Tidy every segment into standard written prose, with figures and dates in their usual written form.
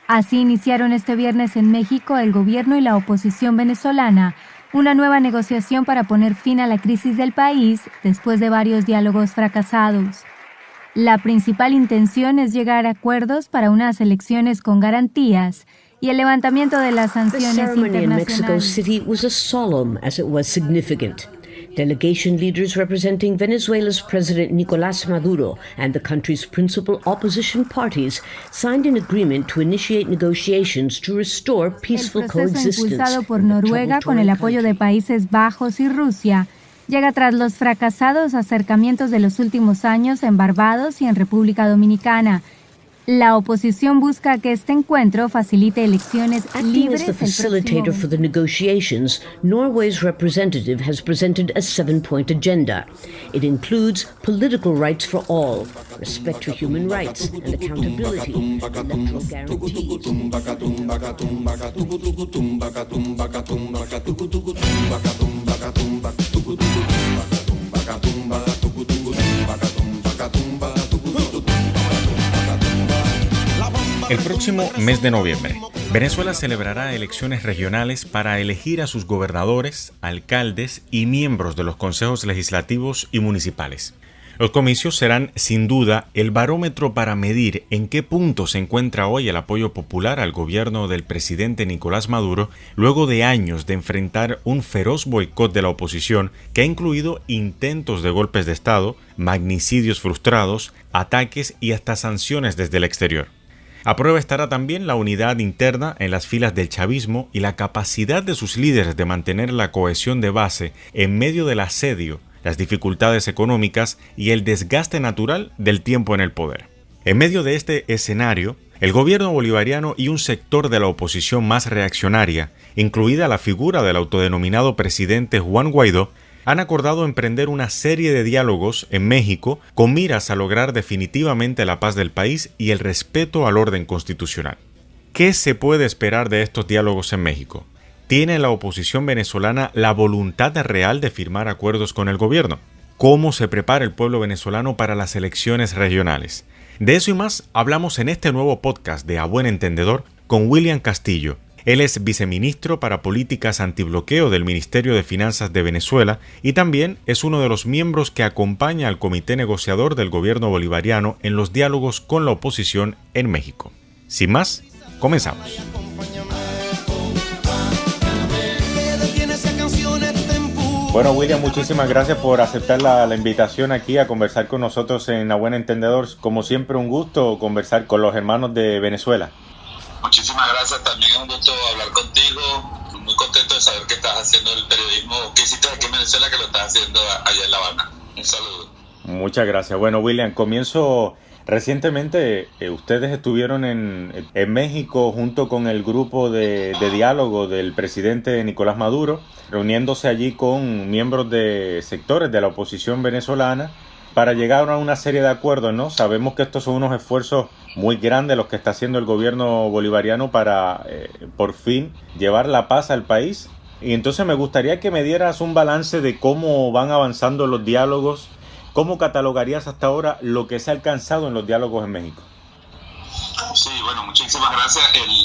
Así iniciaron este viernes en México el gobierno y la oposición venezolana una nueva negociación para poner fin a la crisis del país después de varios diálogos fracasados. La principal intención es llegar a acuerdos para unas elecciones con garantías y el levantamiento de las sanciones internacionales. The ceremony in Mexico City was as solemn as it was significant. Delegation leaders representing Venezuela's President Nicolás Maduro and the country's principal opposition parties signed an agreement to initiate negotiations to restore peaceful coexistence. El proceso impulsado por Noruega con el apoyo de Países Bajos y Rusia llega tras los fracasados acercamientos de los últimos años en Barbados y en República Dominicana. La oposición busca que este encuentro facilite elecciones libres. Acting as the facilitator for the negotiations, Norway's representative has presented a 7-point agenda. It includes political rights for all, respect for human rights, and accountability, electoral guarantees. El próximo mes de noviembre, Venezuela celebrará elecciones regionales para elegir a sus gobernadores, alcaldes y miembros de los consejos legislativos y municipales. Los comicios serán, sin duda, el barómetro para medir en qué punto se encuentra hoy el apoyo popular al gobierno del presidente Nicolás Maduro, luego de años de enfrentar un feroz boicot de la oposición que ha incluido intentos de golpes de Estado, magnicidios frustrados, ataques y hasta sanciones desde el exterior. A prueba estará también la unidad interna en las filas del chavismo y la capacidad de sus líderes de mantener la cohesión de base en medio del asedio, las dificultades económicas y el desgaste natural del tiempo en el poder. En medio de este escenario, el gobierno bolivariano y un sector de la oposición más reaccionaria, incluida la figura del autodenominado presidente Juan Guaidó, han acordado emprender una serie de diálogos en México con miras a lograr definitivamente la paz del país y el respeto al orden constitucional. ¿Qué se puede esperar de estos diálogos en México? ¿Tiene la oposición venezolana la voluntad real de firmar acuerdos con el gobierno? ¿Cómo se prepara el pueblo venezolano para las elecciones regionales? De eso y más hablamos en este nuevo podcast de A Buen Entendedor con William Castillo. Él es viceministro para políticas antibloqueo del Ministerio de Finanzas de Venezuela y también es uno de los miembros que acompaña al comité negociador del gobierno bolivariano en los diálogos con la oposición en México. Sin más, comenzamos. Bueno, William, muchísimas gracias por aceptar la invitación aquí a conversar con nosotros en A Buen Entendedor. Como siempre, un gusto conversar con los hermanos de Venezuela. Muchísimas gracias, también es un gusto hablar contigo, muy contento de saber que estás haciendo el periodismo que hiciste aquí en Venezuela, que lo estás haciendo allá en La Habana. Un saludo. Muchas gracias. Bueno, William, comienzo recientemente, ustedes estuvieron en México junto con el grupo de diálogo del presidente Nicolás Maduro, reuniéndose allí con miembros de sectores de la oposición venezolana para llegar a una serie de acuerdos, ¿no? Sabemos que estos son unos esfuerzos muy grandes los que está haciendo el gobierno bolivariano para, por fin, llevar la paz al país. Y entonces me gustaría que me dieras un balance de cómo van avanzando los diálogos. ¿Cómo catalogarías hasta ahora lo que se ha alcanzado en los diálogos en México? Sí, bueno, muchísimas gracias.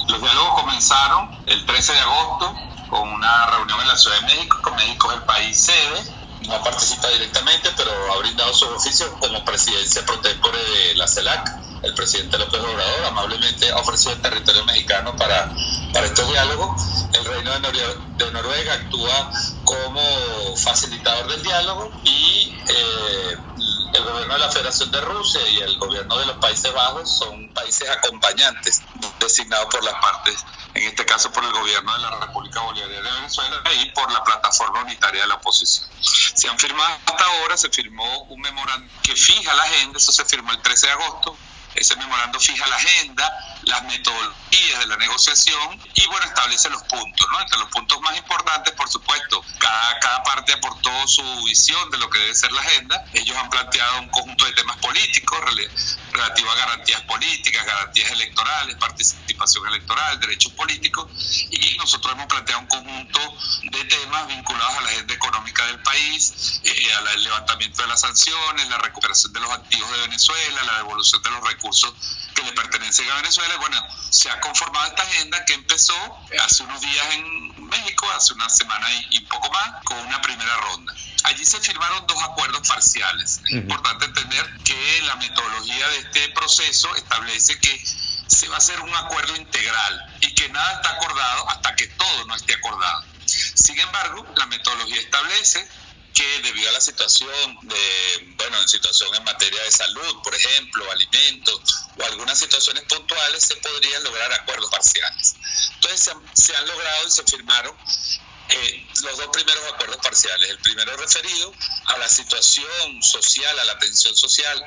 Los diálogos comenzaron el 13 de agosto con una reunión en la Ciudad de México. México es el país sede. No participa directamente, pero ha brindado sus oficios como presidencia pro tempore de la CELAC. El presidente López Obrador amablemente ha ofrecido el territorio mexicano para estos diálogos. El Reino de Noruega actúa como facilitador del diálogo y el gobierno de la Federación de Rusia y el gobierno de los Países Bajos son países acompañantes designados por las partes, en este caso por el gobierno de la República Bolivariana de Venezuela y por la plataforma unitaria de la oposición. Se han firmado hasta ahora, se firmó un memorando que fija la agenda, eso se firmó el 13 de agosto. Ese memorando fija la agenda, las metodologías de la negociación y, bueno, establece los puntos, ¿no? Entre los puntos más importantes, por supuesto, cada parte aportó su visión de lo que debe ser la agenda. Ellos han planteado un conjunto de temas políticos relativos a garantías políticas, garantías electorales, participación electoral, derechos político, y nosotros hemos planteado un conjunto de temas vinculados a la agenda económica del país, al levantamiento de las sanciones, la recuperación de los activos de Venezuela, la devolución de los recursos que le pertenecen a Venezuela. Bueno, se ha conformado esta agenda que empezó hace unos días en México, hace una semana y poco más, con una primera ronda. Allí se firmaron 2 acuerdos parciales. Es importante entender que la metodología de este proceso establece que se va a hacer un acuerdo integral y que nada está acordado hasta que todo no esté acordado. Sin embargo, la metodología establece que debido a la situación en materia de salud, por ejemplo, alimentos o algunas situaciones puntuales, se podrían lograr acuerdos parciales. Entonces se han logrado y se firmaron los 2 primeros acuerdos parciales. El primero referido a la situación social, a la atención social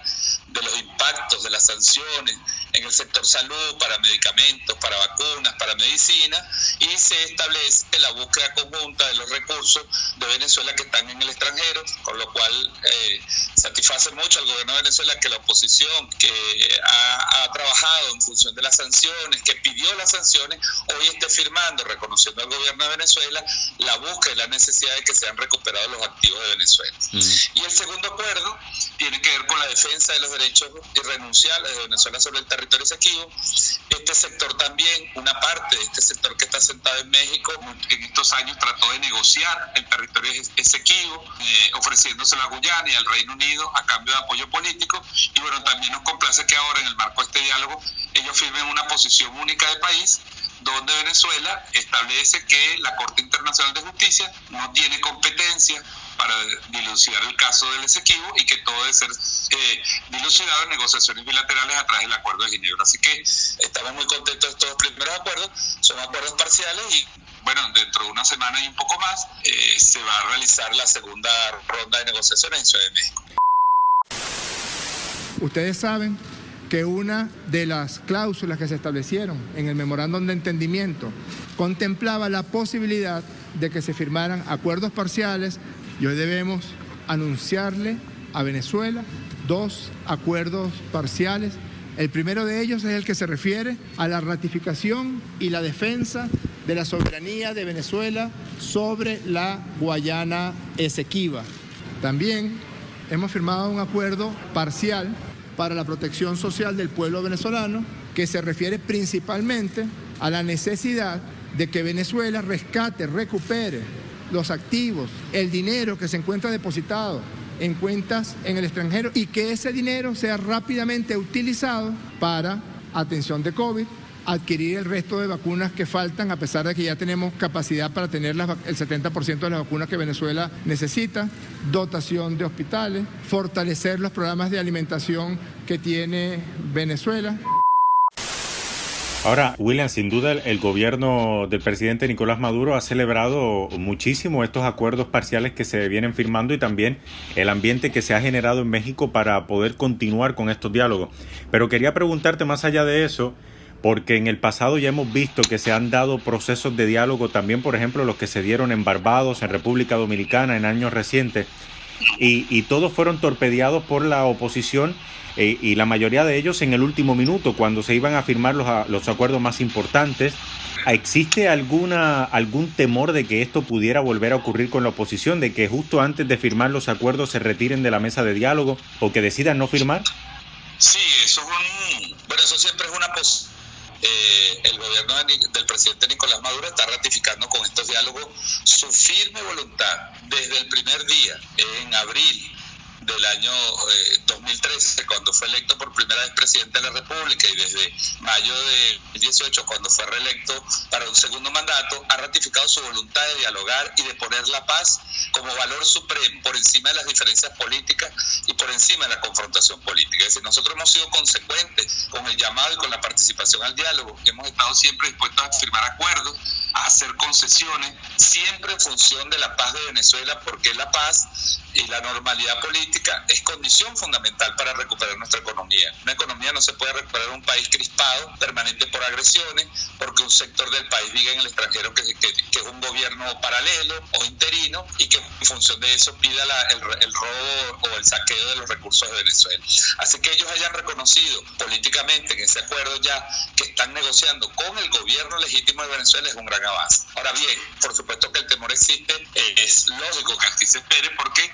de los impactos de las sanciones en el sector salud, para medicamentos, para vacunas, para medicina, y se establece la búsqueda conjunta de los recursos de Venezuela que están en el extranjero, con lo cual satisface mucho al gobierno de Venezuela que la oposición que ha trabajado en función de las sanciones, que pidió las sanciones, hoy esté firmando, reconociendo al gobierno de Venezuela la búsqueda y la necesidad de que sean recuperados los activos de Venezuela. Y el segundo acuerdo tiene que ver con la defensa de los derechos irrenunciables de Venezuela sobre el territorio esequibo. Este sector también, una parte de este sector que está sentado en México, en estos años trató de negociar el territorio esequibo, ofreciéndoselo a Guyana y al Reino Unido a cambio de apoyo político. Y bueno, también nos complace que ahora, en el marco de este diálogo, ellos firmen una posición única de país, donde Venezuela establece que la Corte Internacional de Justicia no tiene competencia para dilucidar el caso del Esequibo y que todo debe ser dilucidado en negociaciones bilaterales a través del Acuerdo de Ginebra. Así que estamos muy contentos de estos 2 primeros acuerdos. Son acuerdos parciales y, bueno, dentro de una semana y un poco más se va a realizar la segunda ronda de negociaciones en Ciudad de México. Ustedes saben que una de las cláusulas que se establecieron en el memorándum de entendimiento contemplaba la posibilidad de que se firmaran acuerdos parciales, y hoy debemos anunciarle a Venezuela 2 acuerdos parciales. El primero de ellos es el que se refiere a la ratificación y la defensa de la soberanía de Venezuela sobre la Guayana Esequiba. También hemos firmado un acuerdo parcial para la protección social del pueblo venezolano, que se refiere principalmente a la necesidad de que Venezuela recupere los activos, el dinero que se encuentra depositado en cuentas en el extranjero, y que ese dinero sea rápidamente utilizado para atención de COVID, adquirir el resto de vacunas que faltan, a pesar de que ya tenemos capacidad para tener el 70% de las vacunas que Venezuela necesita, dotación de hospitales, fortalecer los programas de alimentación que tiene Venezuela. Ahora, William, sin duda el gobierno del presidente Nicolás Maduro ha celebrado muchísimo estos acuerdos parciales que se vienen firmando y también el ambiente que se ha generado en México para poder continuar con estos diálogos. Pero quería preguntarte más allá de eso, porque en el pasado ya hemos visto que se han dado procesos de diálogo también, por ejemplo, los que se dieron en Barbados, en República Dominicana, en años recientes, y todos fueron torpedeados por la oposición, y la mayoría de ellos en el último minuto, cuando se iban a firmar los acuerdos más importantes. ¿Existe algún temor de que esto pudiera volver a ocurrir con la oposición, de que justo antes de firmar los acuerdos se retiren de la mesa de diálogo o que decidan no firmar? Sí, eso siempre es una posibilidad. El gobierno del presidente Nicolás Maduro está ratificando con estos diálogos su firme voluntad desde el primer día, en abril del año 2013, cuando fue electo por primera vez presidente de la República, y desde mayo de 2018, cuando fue reelecto para un segundo mandato, ha ratificado su voluntad de dialogar y de poner la paz como valor supremo, por encima de las diferencias políticas y por encima de la confrontación política. Es decir, nosotros hemos sido consecuentes con el llamado y con la participación al diálogo. Hemos estado siempre dispuestos a firmar acuerdos, a hacer concesiones, siempre en función de la paz de Venezuela, porque la paz y la normalidad política política es condición fundamental para recuperar nuestra economía. Una economía no se puede recuperar en un país crispado, permanente por agresiones, porque un sector del país vive en el extranjero que es un gobierno paralelo o interino y que en función de eso pida el robo o el saqueo de los recursos de Venezuela. Así que ellos hayan reconocido políticamente en ese acuerdo ya que están negociando con el gobierno legítimo de Venezuela es un gran avance. Ahora bien, por supuesto que el temor existe, es lógico que así se espere porque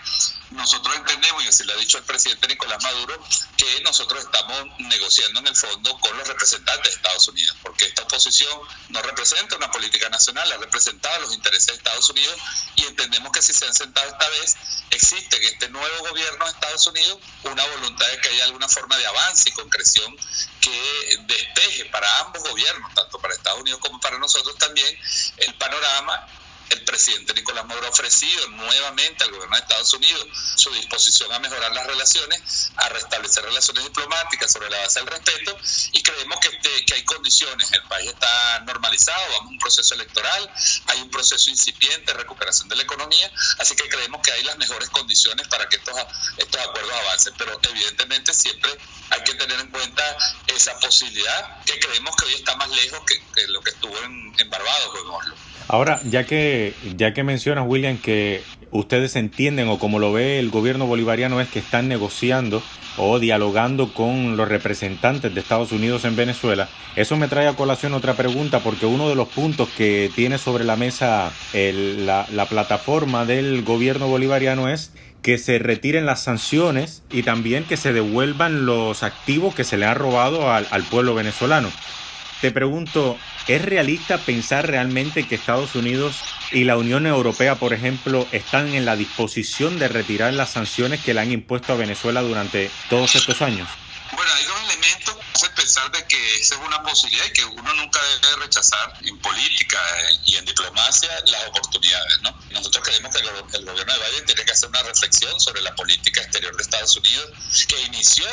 nosotros entendemos, y así lo ha dicho el presidente Nicolás Maduro, que nosotros estamos negociando en el fondo con los representantes de Estados Unidos, porque esta oposición no representa una política nacional, ha representado los intereses de Estados Unidos y entendemos que si se han sentado esta vez, existe en este nuevo gobierno de Estados Unidos una voluntad de que haya alguna forma de avance y concreción que despeje para ambos gobiernos, tanto para Estados Unidos como para nosotros también, el panorama. El presidente Nicolás Maduro ha ofrecido nuevamente al gobierno de Estados Unidos su disposición a mejorar las relaciones, a restablecer relaciones diplomáticas sobre la base del respeto y creemos que hay condiciones. El país está normalizado, vamos a un proceso electoral, hay un proceso incipiente de recuperación de la economía, así que creemos que hay las mejores condiciones para que estos acuerdos avancen, pero evidentemente siempre hay que tener en cuenta esa posibilidad que creemos que hoy está más lejos que lo que estuvo en Barbados o en Oslo. Ahora, ya que mencionas, William, que ustedes entienden o como lo ve el gobierno bolivariano es que están negociando o dialogando con los representantes de Estados Unidos en Venezuela, eso me trae a colación otra pregunta, porque uno de los puntos que tiene sobre la mesa la plataforma del gobierno bolivariano es que se retiren las sanciones y también que se devuelvan los activos que se le han robado al pueblo venezolano. Te pregunto, ¿es realista pensar realmente que Estados Unidos y la Unión Europea, por ejemplo, están en la disposición de retirar las sanciones que le han impuesto a Venezuela durante todos estos años? Bueno, hay dos elementos que hacen pensar de que esa es una posibilidad y que uno nunca debe rechazar en política y en diplomacia las oportunidades, ¿no? Nosotros creemos que el gobierno de Biden tiene que hacer una reflexión sobre la política exterior de Estados Unidos que inició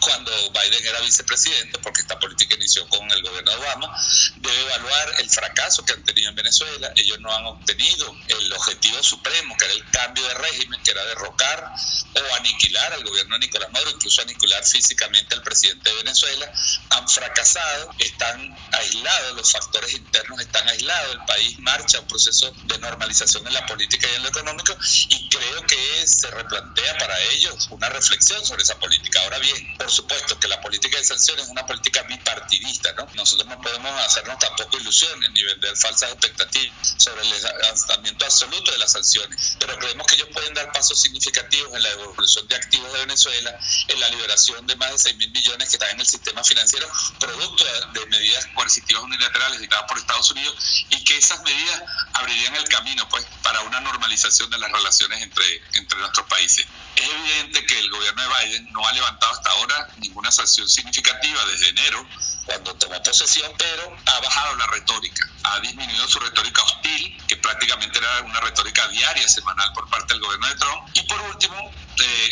cuando Biden era vicepresidente, porque esta política inició con el gobierno de Obama. Debe evaluar el fracaso que han tenido en Venezuela. Ellos no han obtenido el objetivo supremo, que era el cambio de régimen, que era derrocar o aniquilar al gobierno de Nicolás Maduro, incluso aniquilar físicamente al presidente de Venezuela. Han fracasado, están aislados, los factores internos están aislados, el país marcha a un proceso de normalización en la política y en lo económico, y creo que se replantea para ellos una reflexión sobre esa política. Ahora bien, por supuesto que la política de sanciones es una política bipartidista, ¿no? Nosotros no podemos hacernos tampoco ilusiones ni vender falsas expectativas sobre el lanzamiento absoluto de las sanciones, pero creemos que ellos pueden dar pasos significativos en la devolución de activos de Venezuela, en la liberación de más de 6.000 millones que están en el sistema financiero, producto de medidas coercitivas unilaterales dictadas por Estados Unidos, y que esas medidas abrirían el camino pues para una normalización de las relaciones entre nuestros países. Es evidente que el gobierno de Biden no ha levantado hasta ahora ninguna sanción significativa desde enero, cuando tomó posesión, pero ha bajado la retórica, ha disminuido su retórica hostil, que prácticamente era una retórica diaria, semanal por parte del gobierno de Trump. Y por último,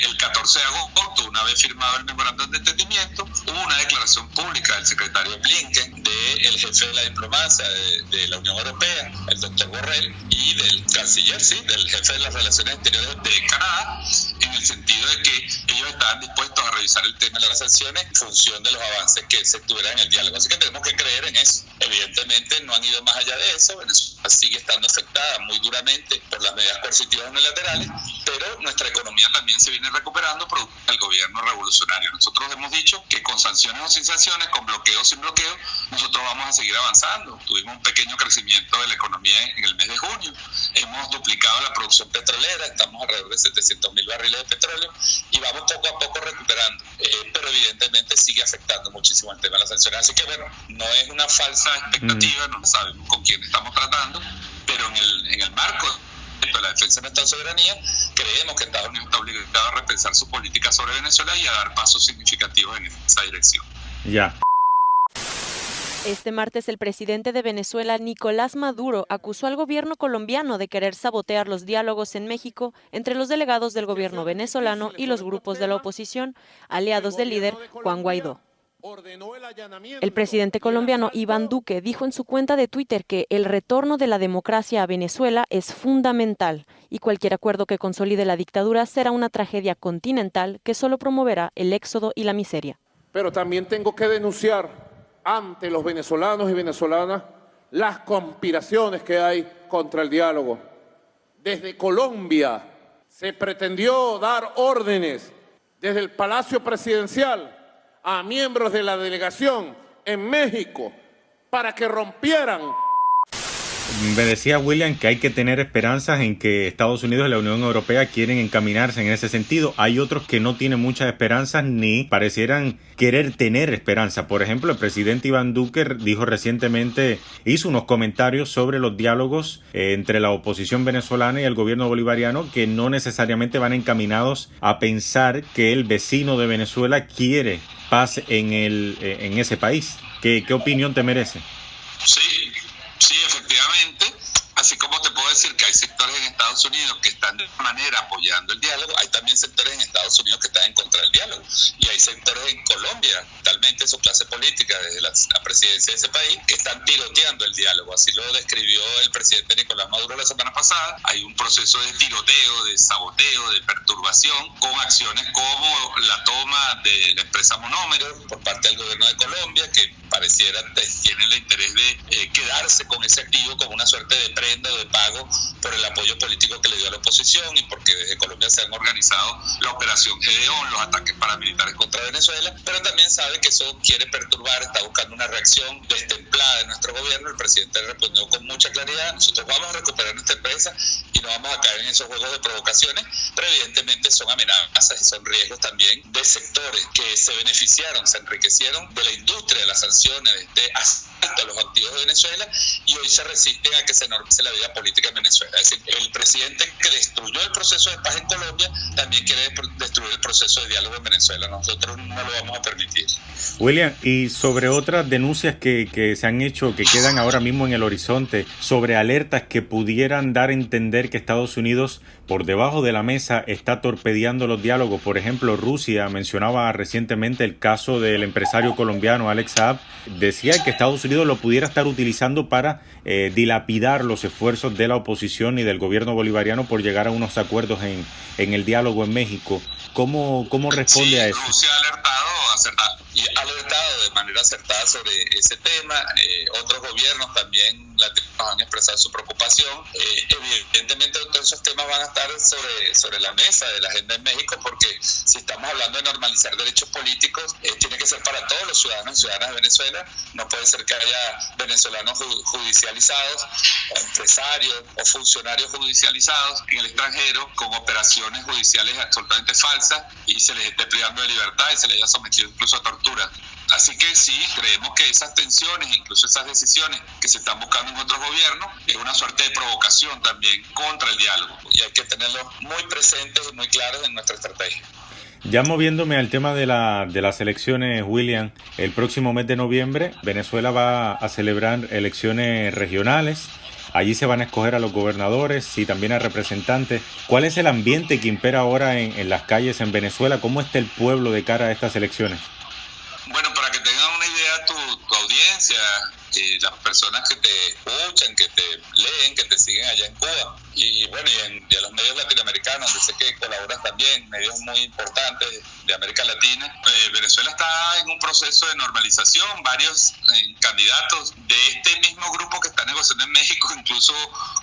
el 14 de agosto, una vez firmado el memorándum de entendimiento, hubo una declaración pública del secretario Blinken, del jefe de la diplomacia de la Unión Europea, el doctor Borrell, y del canciller, del jefe de las relaciones exteriores de Canadá, en el sentido de que ellos estaban dispuestos a revisar el tema de las sanciones en función de los avances que se tuvieran en el diálogo. Así que tenemos que creer en eso. Evidentemente no han ido más allá de eso. Venezuela sigue estando afectada muy duramente por las medidas coercitivas unilaterales, pero nuestra economía también se viene recuperando producto del gobierno revolucionario. Nosotros hemos dicho que con sanciones o sin sanciones, con bloqueo o sin bloqueo, nosotros vamos a seguir avanzando. Tuvimos un pequeño crecimiento de la economía en el mes de junio. Hemos duplicado la producción petrolera, estamos alrededor de 700.000 barriles de petróleo y vamos poco a poco recuperando. Pero evidentemente sigue afectando muchísimo el tema de las sanciones. Así que bueno, no es una falsa expectativa, no sabemos con quién estamos tratando, pero en el marco de la defensa de nuestra soberanía, creemos que Estados Unidos está obligado a repensar su política sobre Venezuela y a dar pasos significativos en esa dirección. Ya. Este martes, el presidente de Venezuela, Nicolás Maduro, acusó al gobierno colombiano de querer sabotear los diálogos en México entre los delegados del gobierno venezolano y los grupos de la oposición, aliados del líder Juan Guaidó. El presidente colombiano Iván Duque dijo en su cuenta de Twitter que el retorno de la democracia a Venezuela es fundamental y cualquier acuerdo que consolide la dictadura será una tragedia continental que solo promoverá el éxodo y la miseria. Pero también tengo que denunciar ante los venezolanos y venezolanas las conspiraciones que hay contra el diálogo. Desde Colombia se pretendió dar órdenes desde el Palacio Presidencial a miembros de la delegación en México para que rompieran. Me decía William que hay que tener esperanzas en que Estados Unidos y la Unión Europea quieren encaminarse en ese sentido. Hay otros que no tienen muchas esperanzas ni parecieran querer tener esperanza. Por ejemplo, el presidente Iván Duque dijo recientemente, hizo unos comentarios sobre los diálogos entre la oposición venezolana y el gobierno bolivariano que no necesariamente van encaminados a pensar que el vecino de Venezuela quiere paz en ese país. ¿Qué opinión te merece? Sí, efectivamente, así como te puedo decir que hay sectores en Estados Unidos que están de manera apoyando el diálogo, hay también sectores en Estados Unidos que están en contra del diálogo, y hay sectores en Colombia, talmente su clase política desde la presidencia de ese país, que están tiroteando el diálogo. Así lo describió el presidente Nicolás Maduro la semana pasada. Hay un proceso de tiroteo, de saboteo, de perturbación, con acciones como la toma de la empresa Monómero por parte del gobierno de Colombia, que pareciera tiene el interés de quedarse con ese activo como una suerte de prenda o de pago por el apoyo político que le dio a la oposición, y porque desde Colombia se han organizado la operación Gedeón, los ataques paramilitares contra Venezuela, pero también sabe que eso quiere perturbar, está buscando una reacción destemplada de nuestro gobierno. El presidente respondió con mucha claridad: nosotros vamos a recuperar nuestra empresa y no vamos a caer en esos juegos de provocaciones, pero evidentemente son amenazas y son riesgos también de sectores que se beneficiaron, se enriquecieron de la industria de las sanciones, de este asalto a los activos de Venezuela, y hoy se resisten a que se normalice la vida política en Venezuela. Es decir, el presidente que destruyó el proceso de paz en Colombia también quiere destruir el proceso de diálogo en Venezuela. Nosotros no lo vamos a permitir. William, y sobre otras denuncias que se han hecho, que quedan ahora mismo en el horizonte, sobre alertas que pudieran dar a entender que Estados Unidos por debajo de la mesa está torpedeando los diálogos. Por ejemplo, Rusia mencionaba recientemente el caso del empresario colombiano Alex Saab. Decía que Estados Unidos lo pudiera estar utilizando para dilapidar los esfuerzos de la oposición y del gobierno bolivariano por llegar a unos acuerdos en el diálogo en México. ¿Cómo responde a eso? Rusia ha alertado de manera acertada sobre ese tema. Otros gobiernos también han expresado su preocupación. Evidentemente todos esos temas van a estar sobre la mesa de la agenda en México, porque si estamos hablando de normalizar derechos políticos, tiene que ser para todos los ciudadanos y ciudadanas de Venezuela. No puede ser que haya venezolanos judicializados, o empresarios o funcionarios judicializados en el extranjero con operaciones judiciales absolutamente falsas y se les esté privando de libertad y se les haya sometido incluso a tortura. Así que sí, creemos que esas tensiones, incluso esas decisiones que se están buscando en otros gobiernos, es una suerte de provocación también contra el diálogo, y hay que tenerlo muy presentes y muy claros en nuestra estrategia. Ya moviéndome al tema de las elecciones, William, el próximo mes de noviembre Venezuela va a celebrar elecciones regionales. Allí se van a escoger a los gobernadores y también a representantes. ¿Cuál es el ambiente que impera ahora en las calles en Venezuela? ¿Cómo está el pueblo de cara a estas elecciones? Bueno, para que tengan una idea tu audiencia y las personas que te escuchan, que te leen, que te siguen allá en Cuba, y bueno, y a los medios latinoamericanos, donde sé que colaboras también, medios muy importantes de América Latina. Venezuela está en un proceso de normalización. Varios candidatos de este mismo grupo que está negociando en México, incluso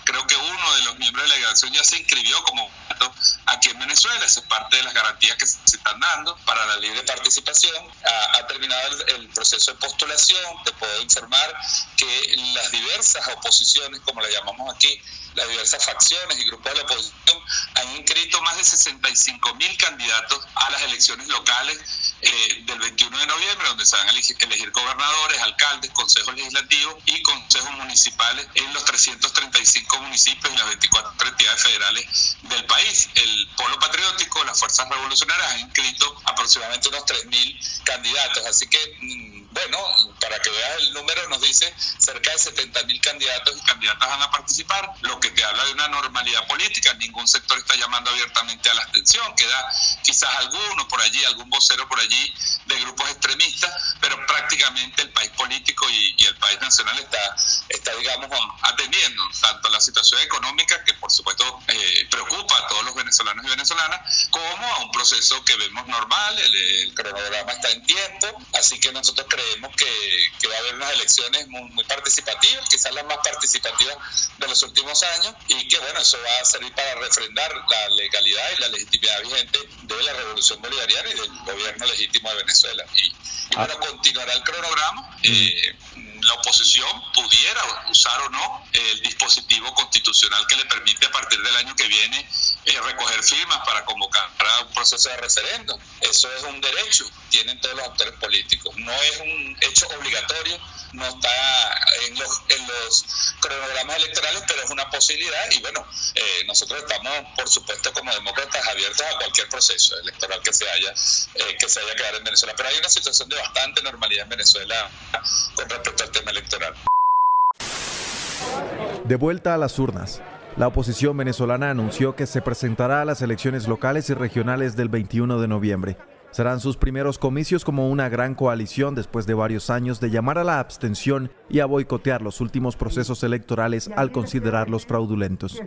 creo que uno de los miembros de la delegación ya se inscribió como candidato aquí en Venezuela. Esa es parte de las garantías que se están dando para la libre participación. Ha terminado el proceso de postulación. Te puedo informar que las diversas oposiciones, como la llamamos aquí, las diversas facciones y grupos de la oposición han inscrito más de 65.000 candidatos a las elecciones locales del 21 de noviembre, donde se van a elegir gobernadores, alcaldes, consejos legislativos y consejos municipales en los 335 municipios y las 24 entidades federales del país. El Polo Patriótico, las Fuerzas Revolucionarias, han inscrito aproximadamente unos 3.000 candidatos. Así que, bueno, para que veas el número, nos dice cerca de 70.000 candidatos y candidatas van a participar, lo que te habla de una normalidad política. Ningún sector está llamando abiertamente a la abstención. Queda quizás alguno por allí, algún vocero por allí de grupos extremistas, pero trágicamente el país político y el país nacional está digamos, atendiendo tanto a la situación económica, que por supuesto preocupa a todos los venezolanos y venezolanas, como a un proceso que vemos normal. El cronograma está en tiempo, así que nosotros creemos que va a haber unas elecciones muy participativas, quizás las más participativas de los últimos años, y que bueno, eso va a servir para refrendar la legalidad y la legitimidad vigente de la revolución bolivariana y del gobierno legítimo de Venezuela. Y bueno, continuará el cronograma. La oposición pudiera usar o no el dispositivo constitucional que le permite a partir del año que viene recoger firmas para convocar a un proceso de referéndum. Eso es un derecho, tienen todos los actores políticos. No es un hecho obligatorio, no está en los cronogramas electorales, pero es una posibilidad. Y bueno, nosotros estamos, por supuesto, como demócratas, abiertos a cualquier proceso electoral que se haya que dar en Venezuela. Pero hay una situación de bastante normalidad en Venezuela con respecto al tema electoral. De vuelta a las urnas, la oposición venezolana anunció que se presentará a las elecciones locales y regionales del 21 de noviembre. Serán sus primeros comicios como una gran coalición después de varios años de llamar a la abstención y a boicotear los últimos procesos electorales al considerarlos fraudulentos.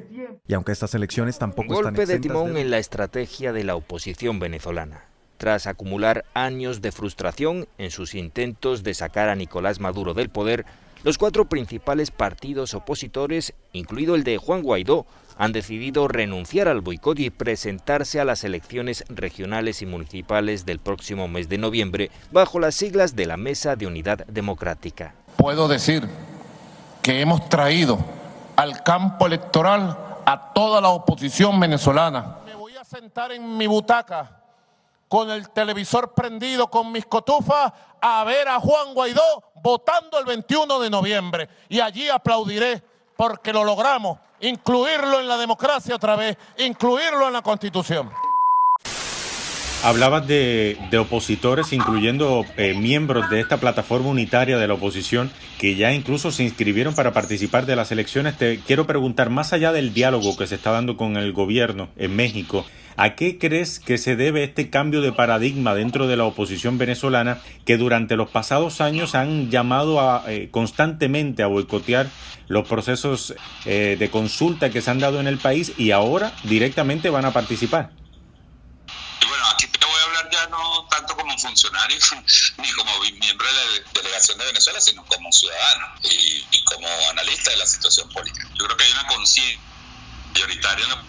Y aunque estas elecciones tampoco están exentas de... Golpe de timón en la estrategia de la oposición venezolana. Tras acumular años de frustración en sus intentos de sacar a Nicolás Maduro del poder, los 4 principales partidos opositores, incluido el de Juan Guaidó, han decidido renunciar al boicot y presentarse a las elecciones regionales y municipales del próximo mes de noviembre bajo las siglas de la Mesa de Unidad Democrática. Puedo decir que hemos traído al campo electoral a toda la oposición venezolana. Me voy a sentar en mi butaca con el televisor prendido, con mis cotufas, a ver a Juan Guaidó votando el 21 de noviembre. Y allí aplaudiré porque lo logramos, incluirlo en la democracia otra vez, incluirlo en la Constitución. Hablabas de opositores, incluyendo miembros de esta plataforma unitaria de la oposición, que ya incluso se inscribieron para participar de las elecciones. Te quiero preguntar, más allá del diálogo que se está dando con el gobierno en México, ¿a qué crees que se debe este cambio de paradigma dentro de la oposición venezolana, que durante los pasados años han llamado constantemente a boicotear los procesos de consulta que se han dado en el país y ahora directamente van a participar? Bueno, aquí te voy a hablar ya no tanto como funcionario ni como miembro de la delegación de Venezuela, sino como ciudadano y como analista de la situación política. Yo creo que hay una conciencia mayoritaria en la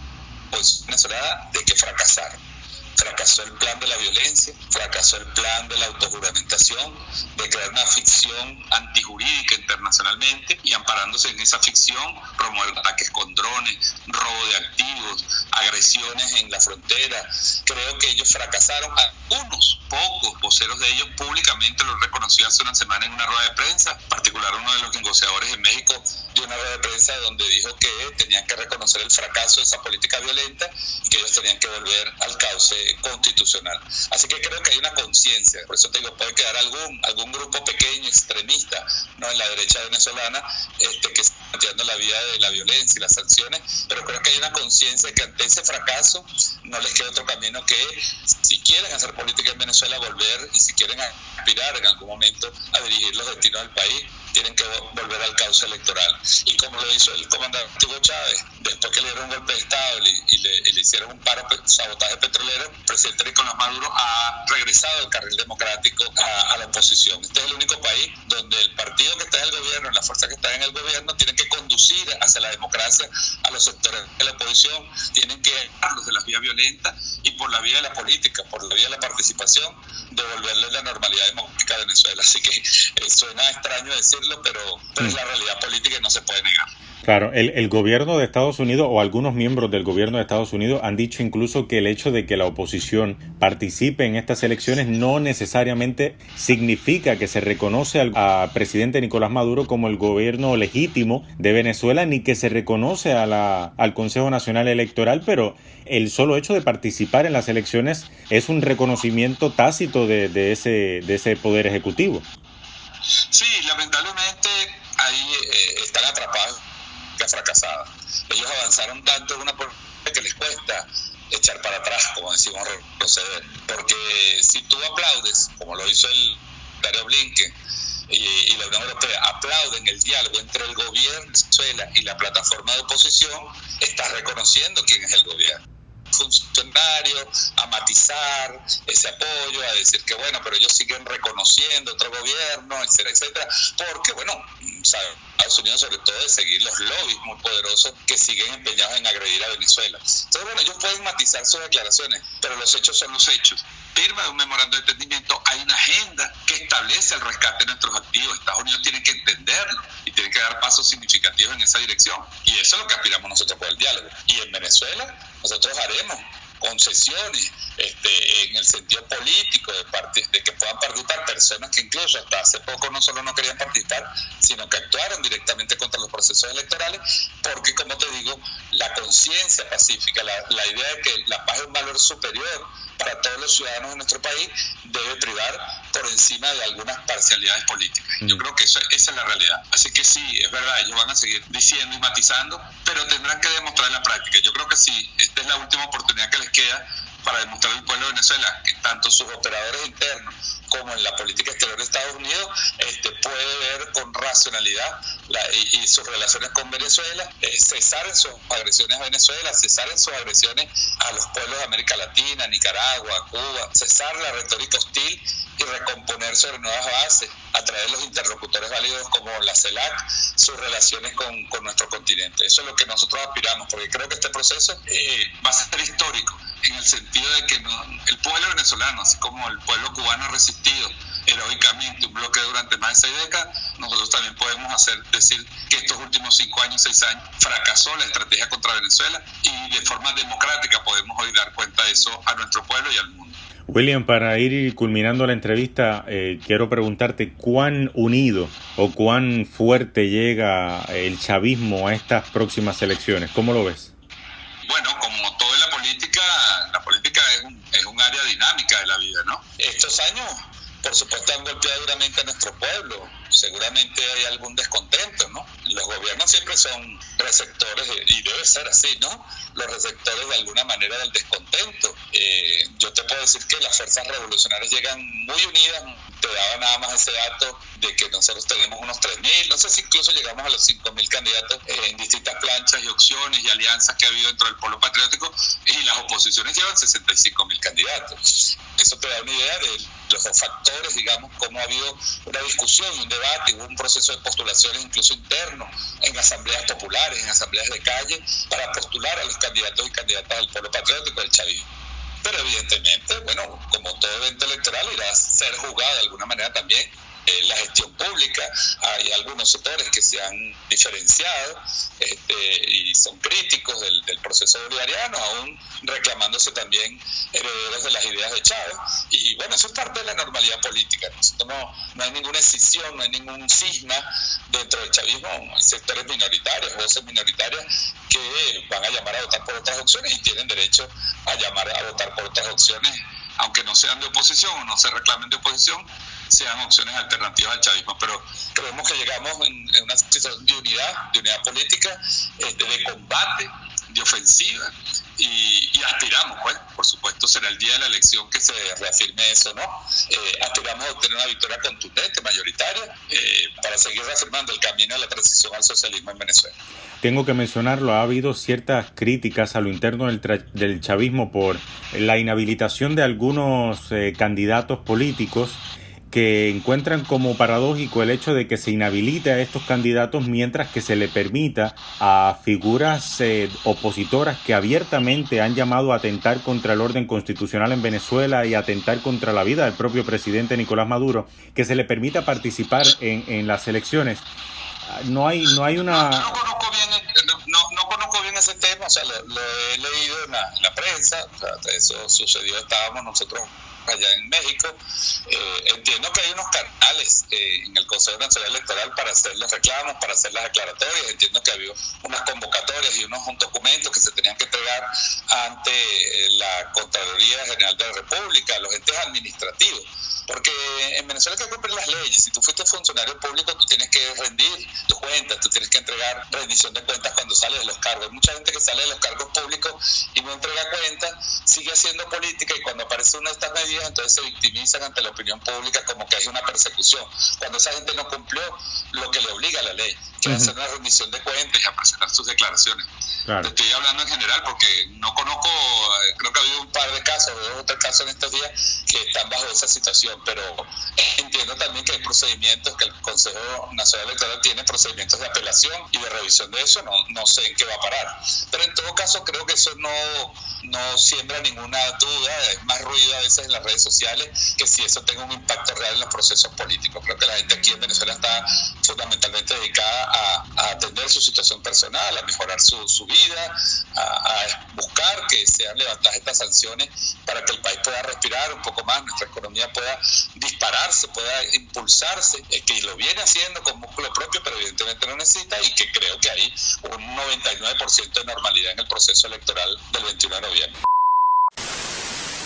oposición venezolana de que fracasaron. Fracasó el plan de la violencia, fracasó el plan de la autojuramentación, de crear una ficción antijurídica internacionalmente y amparándose en esa ficción promover ataques con drones, robo de activos, agresiones en la frontera. Creo que ellos fracasaron. Algunos, pocos voceros de ellos públicamente lo reconoció hace una semana en una rueda de prensa, en particular uno de los negociadores en México dio una rueda de prensa donde dijo que tenían que reconocer el fracaso de esa política violenta y que ellos tenían que volver al cauce constitucional. Así que creo que hay una conciencia, por eso te digo, puede quedar algún grupo pequeño, extremista, no en la derecha venezolana, que está planteando la vía de la violencia y las sanciones, pero creo que hay una conciencia de que ante ese fracaso no les queda otro camino que, si quieren hacer política en Venezuela, volver, y si quieren aspirar en algún momento a dirigir los destinos del país, tienen que volver al cauce electoral. Y como lo hizo el comandante Hugo Chávez, después que le dieron un golpe de Estado y le hicieron un sabotaje petrolero, el presidente Nicolás Maduro ha regresado al carril democrático a la oposición. Este es el único país donde el partido que está en el gobierno, la fuerza que está en el gobierno, tienen que conducir hacia la democracia a los sectores de la oposición, tienen que dejarlos de las vías violentas y por la vía de la política, por la vía de la participación, devolverle la normalidad democrática a Venezuela. Así que suena extraño decirlo, pero es la realidad política y no se puede negar. Claro, el gobierno de Estados Unidos o algunos miembros del gobierno de Estados Unidos han dicho incluso que el hecho de que la oposición participe en estas elecciones no necesariamente significa que se reconoce al presidente Nicolás Maduro como el gobierno legítimo de Venezuela, ni que se reconoce al Consejo Nacional Electoral, pero el solo hecho de participar en las elecciones es un reconocimiento tácito de ese poder ejecutivo. Sí, lamentablemente ahí están atrapados, fracasada. Ellos avanzaron tanto en una política que les cuesta echar para atrás, como decimos, proceder. Porque si tú aplaudes, como lo hizo el secretario Blinken y la Unión Europea aplauden el diálogo entre el gobierno de Venezuela y la plataforma de oposición, está reconociendo quién es el gobierno. Funcionario a matizar ese apoyo, a decir que bueno, pero ellos siguen reconociendo otro gobierno, etcétera, etcétera, porque bueno, Estados Unidos sobre todo de seguir los lobbies muy poderosos que siguen empeñados en agredir a Venezuela. Entonces bueno, ellos pueden matizar sus declaraciones, pero los hechos son los hechos. Firma de un memorando de entendimiento, hay una agenda que establece el rescate de nuestros activos. Estados Unidos tiene que entenderlo y tiene que dar pasos significativos en esa dirección. Y eso es lo que aspiramos nosotros por el diálogo. Y en Venezuela nosotros haremos concesiones en el sentido político de que puedan participar personas que incluso hasta hace poco no solo no querían participar, sino que actuaron directamente contra los procesos electorales, porque como te digo, la conciencia pacífica, la idea de que la paz es un valor superior para todos los ciudadanos de nuestro país, debe privar por encima de algunas parcialidades políticas. Yo creo que esa es la realidad. Así que sí, es verdad, ellos van a seguir diciendo y matizando, pero tendrán que demostrar en la práctica. Yo creo que sí, esta es la última oportunidad que les queda para demostrar al pueblo de Venezuela que tanto sus operadores internos como en la política exterior de Estados Unidos puede ver con racionalidad y sus relaciones con Venezuela, cesar en sus agresiones a Venezuela, cesar en sus agresiones a los pueblos de América Latina, Nicaragua, Cuba, cesar la retórica hostil y recomponer sobre nuevas bases a través de los interlocutores válidos como la CELAC, sus relaciones con nuestro continente. Eso es lo que nosotros aspiramos, porque creo que este proceso va a ser histórico en el sentido de que el pueblo venezolano, así como el pueblo cubano ha resistido heroicamente un bloqueo durante más de 6 décadas, nosotros también podemos decir que estos últimos 5 años, 6 años, fracasó la estrategia contra Venezuela y de forma democrática podemos hoy dar cuenta de eso a nuestro pueblo y al mundo. William, para ir culminando la entrevista, quiero preguntarte cuán unido o cuán fuerte llega el chavismo a estas próximas elecciones. ¿Cómo lo ves? Bueno, como todo en la política es un área dinámica de la vida, ¿no? Estos años, por supuesto, han golpeado duramente a nuestro pueblo. Seguramente hay algún descontento, ¿no? Los gobiernos siempre son receptores, y debe ser así, ¿no? Los receptores de alguna manera del descontento. Yo te puedo decir que las fuerzas revolucionarias llegan muy unidas. Te daba nada más ese dato de que nosotros tenemos unos 3.000, no sé si incluso llegamos a los 5.000 candidatos en distintas planchas y opciones y alianzas que ha habido dentro del polo patriótico, y las oposiciones llevan 65.000 candidatos. Eso te da una idea de los factores, digamos, cómo ha habido una discusión, un debate, hubo un proceso de postulaciones incluso interno en asambleas populares, en asambleas de calle, para postular a los candidatos y candidatas del polo patriótico del chavismo. Pero evidentemente, bueno, como todo evento electoral, irá a ser juzgado de alguna manera también la gestión pública. Hay algunos sectores que se han diferenciado y son críticos del proceso bolivariano, aún reclamándose también herederos de las ideas de Chávez. Y bueno, eso es parte de la normalidad política. No hay ninguna escisión, no hay ningún cisma dentro del chavismo. Hay sectores minoritarios, voces minoritarias que van a llamar a votar por otras opciones y tienen derecho a llamar a votar por otras opciones, aunque no sean de oposición o no se reclamen de oposición, sean opciones alternativas al chavismo. Pero creemos que llegamos en una situación de unidad política, de combate, de ofensiva, y aspiramos, pues, por supuesto, será el día de la elección que se reafirme eso, ¿no? Aspiramos a obtener una victoria contundente, mayoritaria, para seguir reafirmando el camino de la transición al socialismo en Venezuela. Tengo que mencionarlo, ha habido ciertas críticas a lo interno del chavismo por la inhabilitación de algunos candidatos políticos, que encuentran como paradójico el hecho de que se inhabilite a estos candidatos mientras que se le permita a figuras opositoras que abiertamente han llamado a atentar contra el orden constitucional en Venezuela y atentar contra la vida del propio presidente Nicolás Maduro, que se le permita participar en las elecciones. No hay una... No conozco bien ese tema, o sea, lo he leído en la prensa, o sea, eso sucedió, estábamos nosotros allá en México. Entiendo que hay unos canales en el Consejo Consejo Nacional Electoral para hacer los reclamos, para hacer las declaratorias. Entiendo que había unas convocatorias y un documento que se tenían que entregar ante la Contraloría General de la República, los entes administrativos. Porque en Venezuela hay que cumplir las leyes. Si tú fuiste funcionario público, tú tienes que rendir tus cuentas, tú tienes que entregar rendición de cuentas cuando sales de los cargos. Hay mucha gente que sale de los cargos públicos y no entrega cuentas, sigue haciendo política, y cuando aparece una de estas medidas, entonces se victimizan ante la opinión pública como que hay una persecución, cuando esa gente no cumplió lo que le obliga a la ley, que es hacer una rendición de cuentas y a presentar sus declaraciones. Claro. Te estoy hablando en general porque no conozco, creo que ha habido un par de casos, 2 o 3 casos en estos días que están bajo esa situación, pero entiendo también que hay procedimientos, que el Consejo Nacional Electoral tiene procedimientos de apelación y de revisión de eso, no sé en qué va a parar. Pero en todo caso creo que eso no siembra ninguna duda, es más ruido a veces en las redes sociales que si eso tenga un impacto real en los procesos políticos. Creo que la gente aquí en Venezuela está fundamentalmente dedicada a atender su situación personal, a mejorar su vida, a buscar que sean levantadas estas sanciones para que el país pueda respirar un poco más, nuestra economía pueda dispararse, pueda impulsarse, que lo viene haciendo con músculo propio, pero evidentemente no necesita, y que creo que hay un 99% de normalidad en el proceso electoral del 21 de noviembre.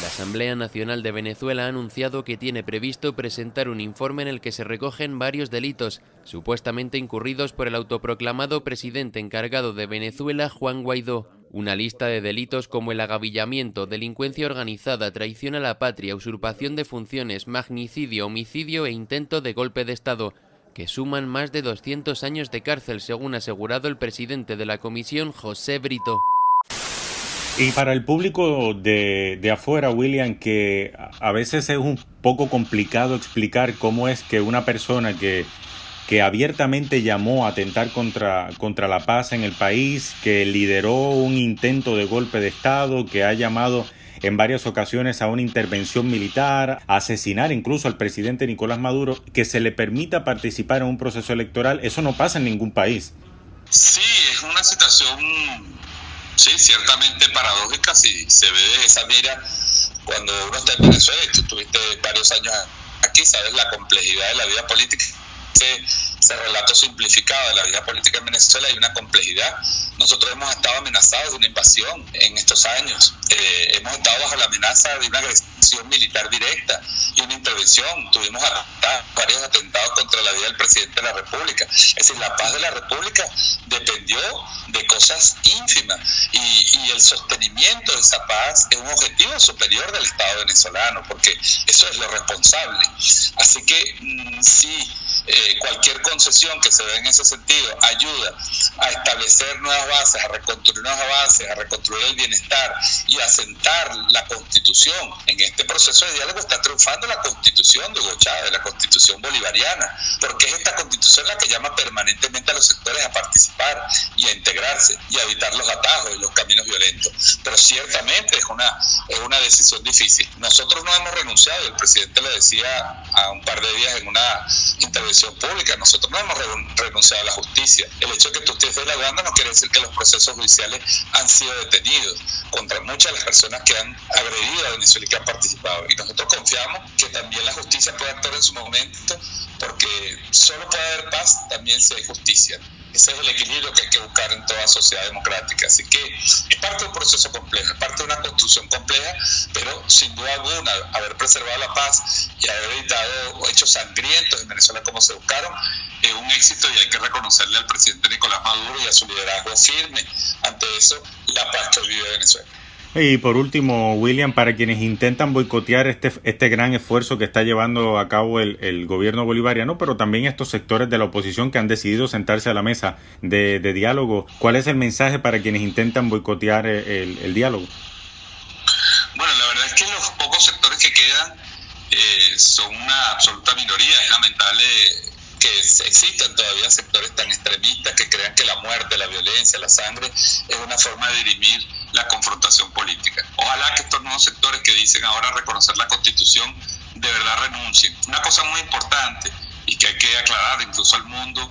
La Asamblea Nacional de Venezuela ha anunciado que tiene previsto presentar un informe en el que se recogen varios delitos supuestamente incurridos por el autoproclamado presidente encargado de Venezuela, Juan Guaidó. Una lista de delitos como el agavillamiento, delincuencia organizada, traición a la patria, usurpación de funciones, magnicidio, homicidio e intento de golpe de Estado, que suman más de 200 años de cárcel, según ha asegurado el presidente de la comisión, José Brito. Y para el público de afuera, William, que a veces es un poco complicado explicar cómo es que una persona que abiertamente llamó a atentar contra la paz en el país, que lideró un intento de golpe de Estado, que ha llamado en varias ocasiones a una intervención militar, a asesinar incluso al presidente Nicolás Maduro, que se le permita participar en un proceso electoral, eso no pasa en ningún país. Sí, es una situación, sí, ciertamente paradójica, si se ve de esa mira cuando uno está en Venezuela, y tú estuviste varios años aquí, sabes la complejidad de la vida política. Ese relato simplificado de la vida política en Venezuela, hay una complejidad. Nosotros hemos estado amenazados de una invasión en estos años, hemos estado bajo la amenaza de una agresión militar directa y una intervención. Tuvimos varios atentados contra la vida del presidente de la República. Es decir, la paz de la República dependió de cosas ínfimas, y el sostenimiento de esa paz es un objetivo superior del Estado venezolano, porque eso es lo responsable. Así que sí, cualquier concesión que se dé en ese sentido ayuda a establecer nuevas bases, a reconstruir nuevas bases, a reconstruir el bienestar y a asentar la Constitución. En este proceso de diálogo está triunfando la Constitución de Hugo Chávez, la Constitución bolivariana, porque es esta Constitución la que llama permanentemente a los sectores a participar y a integrarse y a evitar los atajos y los caminos violentos. Pero ciertamente es una decisión difícil. Nosotros no hemos renunciado, y el presidente lo decía a un par de días en una intervención pública, nosotros no hemos renunciado a la justicia. El hecho de que tú estés dialogando no quiere decir que los procesos judiciales han sido detenidos contra muchas de las personas que han agredido a Venezuela y que han participado. Y nosotros confiamos que también la justicia puede actuar en su momento, porque solo puede haber paz también si hay justicia. Ese es el equilibrio que hay que buscar en toda sociedad democrática. Así que es parte de un proceso complejo, es parte de una construcción compleja, pero sin duda alguna, haber preservado la paz y haber evitado hechos sangrientos en Venezuela como se buscaron, es un éxito, y hay que reconocerle al presidente Nicolás Maduro y a su liderazgo firme ante eso, la paz que vive Venezuela. Y por último, William, para quienes intentan boicotear este gran esfuerzo que está llevando a cabo el gobierno bolivariano, pero también estos sectores de la oposición que han decidido sentarse a la mesa de diálogo, ¿cuál es el mensaje para quienes intentan boicotear el diálogo? Bueno, la verdad es que los pocos sectores que quedan son una absoluta minoría. Es lamentable que existan todavía sectores tan extremistas que crean que la muerte, la violencia, la sangre es una forma de dirimir la confrontación política. Ojalá que estos nuevos sectores que dicen ahora reconocer la Constitución de verdad renuncien. Una cosa muy importante y que hay que aclarar incluso al mundo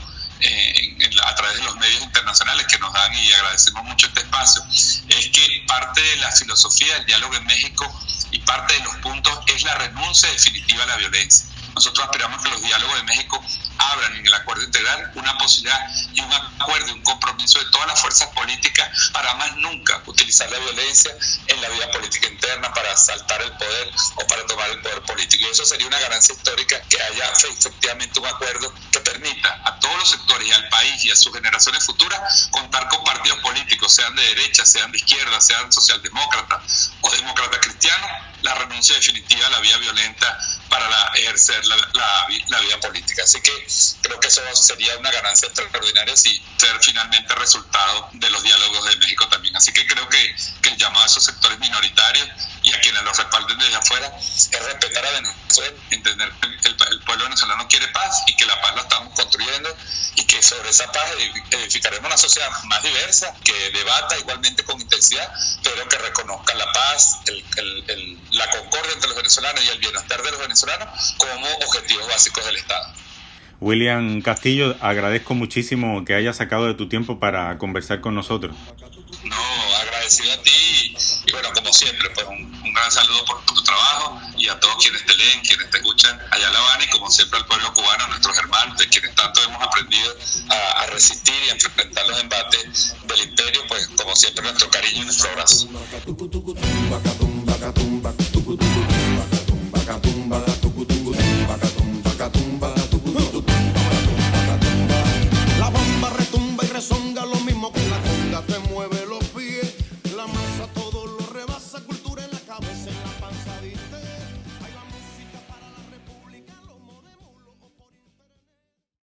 a través de los medios internacionales que nos dan, y agradecemos mucho este espacio, es que parte de la filosofía del diálogo en México y parte de los puntos es la renuncia definitiva a la violencia. Nosotros aspiramos que los diálogos de México abran integrar una posibilidad y un acuerdo y un compromiso de todas las fuerzas políticas para más nunca utilizar la violencia en la vida política interna para asaltar el poder o para tomar el poder político. Y eso sería una ganancia histórica, que haya efectivamente un acuerdo que permita a todos los sectores y al país y a sus generaciones futuras contar con partidos políticos, sean de derecha, sean de izquierda, sean socialdemócratas o demócratas cristianos, la renuncia definitiva a la vía violenta para ejercer la vida política. Así que creo que eso sería una ganancia extraordinaria si ser finalmente resultado de los diálogos de México también. Así que creo que el llamado a esos sectores minoritarios y a quienes los respalden desde afuera es respetar a Venezuela, entender que el pueblo venezolano quiere paz y que la paz la estamos construyendo y que sobre esa paz edificaremos una sociedad más diversa, que debata igualmente con intensidad, pero que reconozca la paz, la concordia entre los venezolanos y el bienestar de los venezolanos como objetivos básicos del Estado. William Castillo, agradezco muchísimo que hayas sacado de tu tiempo para conversar con nosotros. No, agradecido a ti y bueno, como siempre, pues un gran saludo por tu trabajo y a todos quienes te leen, quienes te escuchan allá en La Habana y como siempre al pueblo cubano, nuestros hermanos, de quienes tanto hemos aprendido a resistir y a enfrentar los embates del imperio, pues como siempre nuestro cariño y nuestro abrazo.